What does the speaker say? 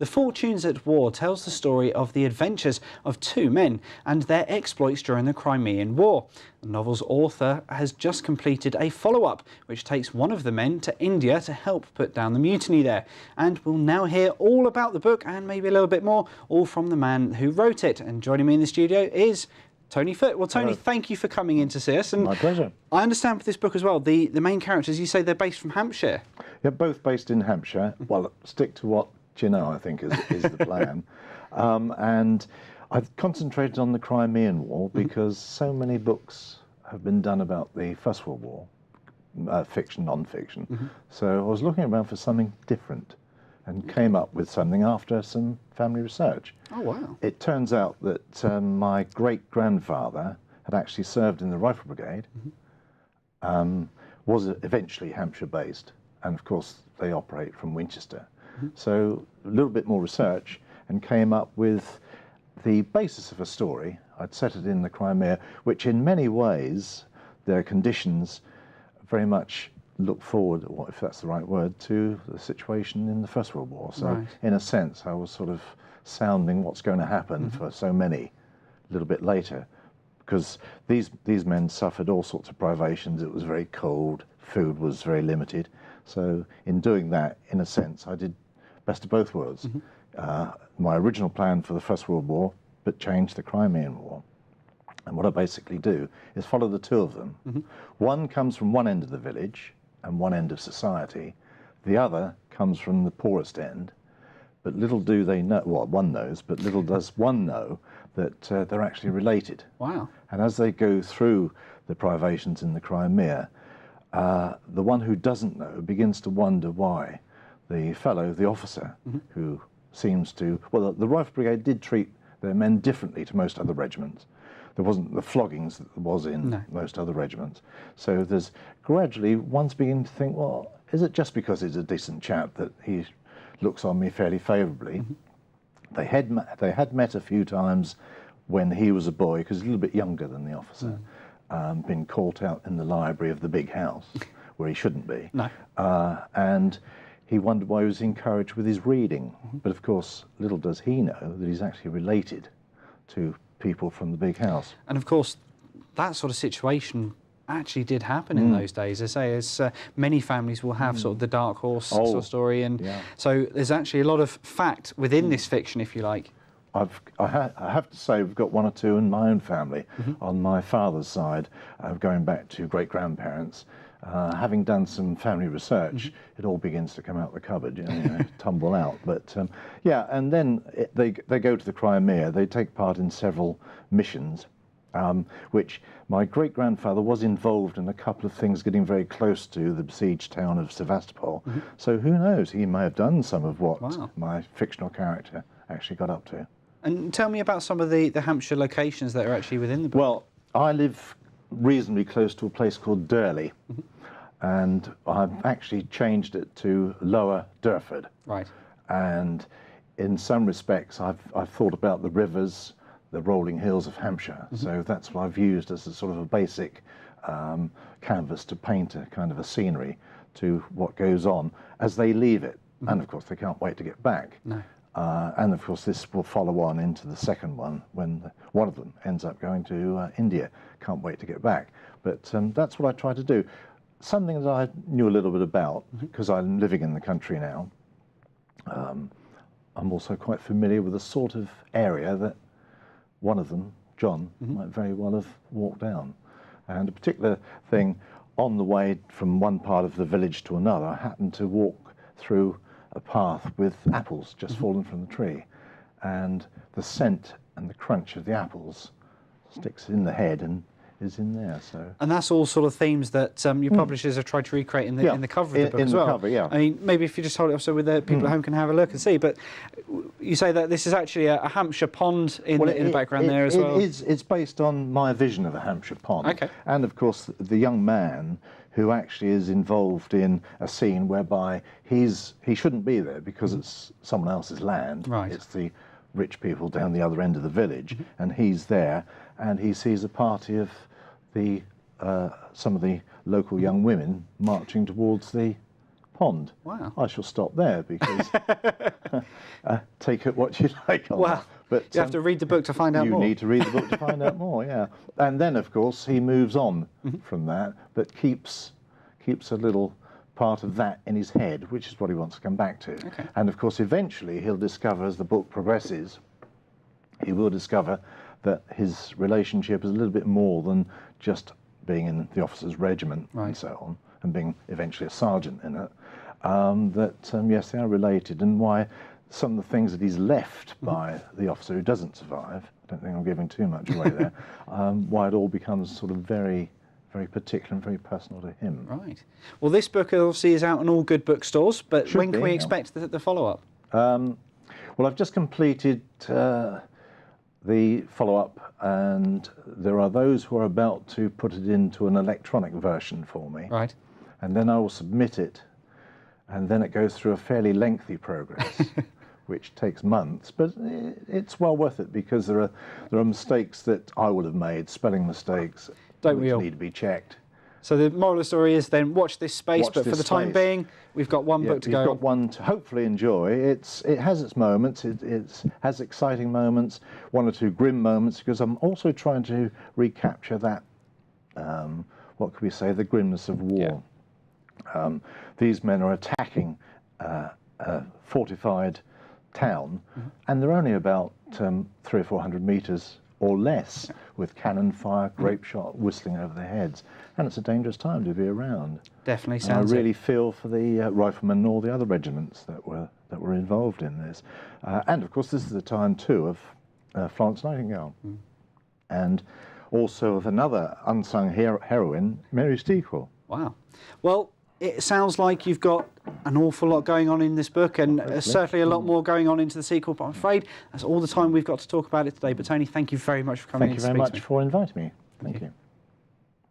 The Fortunes at War tells the story of the adventures of two men and their exploits during the Crimean War. The novel's author has just completed a follow-up, which takes one of the men to India to help put down the mutiny there. And we'll now hear all about the book and maybe a little bit more, all from the man who wrote it. And joining me in the studio is Tony Foote. Well, Tony, thank you for coming in to see us. And my pleasure. I understand with this book as well, the main characters, you say they're based from Hampshire. Yeah, both based in Hampshire. Well, stick to what you know, I think, is the plan. And I've concentrated on the Crimean War because so many books have been done about the First World War, fiction, non-fiction. So I was looking around for something different and came up with something after some family research. Oh, wow. It turns out that my great-grandfather had actually served in the Rifle Brigade, was eventually Hampshire-based, and of course they operate from Winchester. So a little bit more research and came up with the basis of a story. I'd set it in the Crimea, which in many ways, their conditions very much look forward, if that's the right word, to the situation in the First World War. So in a sense, I was sort of sounding what's going to happen for so many a little bit later, because these men suffered all sorts of privations. It was very cold, food was very limited. So in doing that, in a sense, I did best of both worlds. My original plan for the First World War, but changed the Crimean War. And what I basically do is follow the two of them. One comes from one end of the village and one end of society. The other comes from the poorest end. But little do they know, well, one knows, but little does one know that they're actually related. Wow. And as they go through the privations in the Crimea, the one who doesn't know begins to wonder why the fellow, the officer, who seems to, well, the Rifle Brigade did treat their men differently to most other regiments. There wasn't the floggings that there was in most other regiments. So there's gradually, one's beginning to think, well, is it just because he's a decent chap that he looks on me fairly favourably? They had met a few times when he was a boy, because he's a little bit younger than the officer, been caught out in the library of the big house, where he shouldn't be. And he wondered why he was encouraged with his reading. But of course, little does he know that he's actually related to people from the big house. And of course, that sort of situation actually did happen in those days. I say, as many families will have sort of the dark horse sort of story, and so there's actually a lot of fact within this fiction, if you like. I have to say we've got one or two in my own family. On my father's side, going back to great-grandparents, having done some family research, it all begins to come out the cupboard, you know, tumble out. But yeah, and then they go to the Crimea. They take part in several missions, which my great-grandfather was involved in a couple of things getting very close to the besieged town of Sevastopol. So who knows, he may have done some of what my fictional character actually got up to. And tell me about some of the Hampshire locations that are actually within the book. Well, I live reasonably close to a place called Durley, and I've actually changed it to Lower Durford. Right. And in some respects, I've thought about the rivers, the rolling hills of Hampshire. So that's what I've used as a sort of a basic canvas to paint a kind of a scenery to what goes on as they leave it. And of course, they can't wait to get back. And of course, this will follow on into the second one when one of them ends up going to India. Can't wait to get back. But that's what I try to do. Something that I knew a little bit about, because I'm living in the country now. I'm also quite familiar with the sort of area that one of them, John, might very well have walked down. And a particular thing, on the way from one part of the village to another, I happened to walk through a path with apples just fallen from the tree, and the scent and the crunch of the apples sticks in the head and is in there. So, and that's all sort of themes that your publishers have tried to recreate in the cover of the book as well. Cover, I mean, maybe if you just hold it up so with the people at home can have a look and see. But you say that this is actually a Hampshire Pond in the background there as well. It's based on my vision of a Hampshire Pond, and of course the young man who actually is involved in a scene whereby he shouldn't be there because it's someone else's land. It's the rich people down the other end of the village, and he's there, and he sees a party of the some of the local young women marching towards the Pond. Wow. I shall stop there because take it what you like on Well, that. But you have to read the book to find out more. You need to read the book to find out more, yeah. And then, of course, he moves on from that, but keeps a little part of that in his head, which is what he wants to come back to. Okay. And, of course, eventually he'll discover, as the book progresses, he will discover that his relationship is a little bit more than just being in the officers' regiment and so on, and being eventually a sergeant in it. Yes, they are related, and why some of the things that he's left by the officer who doesn't survive, I don't think I'm giving too much away there, why it all becomes sort of very, very particular and very personal to him. Right. Well, this book obviously is out on all good bookstores, but when can we expect the follow-up? Well, I've just completed the follow-up, and there are those who are about to put it into an electronic version for me. Right. And then I will submit it, and then it goes through a fairly lengthy progress, which takes months, but it's well worth it because there are mistakes that I would have made, spelling mistakes, which need to be checked. So the moral of the story is then watch this space, but for the time being, we've got one book to go. We've got one to hopefully enjoy. It has its moments, it has exciting moments, one or two grim moments, because I'm also trying to recapture that, what could we say, the grimness of war. Yeah. These men are attacking a fortified town, and they're only about 300 or 400 metres or less, with cannon fire, grape shot whistling over their heads, and it's a dangerous time to be around. Definitely sounds. I really feel for the riflemen and all the other regiments that were involved in this, and of course this is the time too of Florence Nightingale, and also of another unsung heroine, Mary Steequel. Wow. Well, it sounds like you've got an awful lot going on in this book, and certainly a lot more going on into the sequel, but I'm afraid that's all the time we've got to talk about it today. But Tony, thank you very much for coming in to speak to me. Thank you very much for inviting me. Thank you.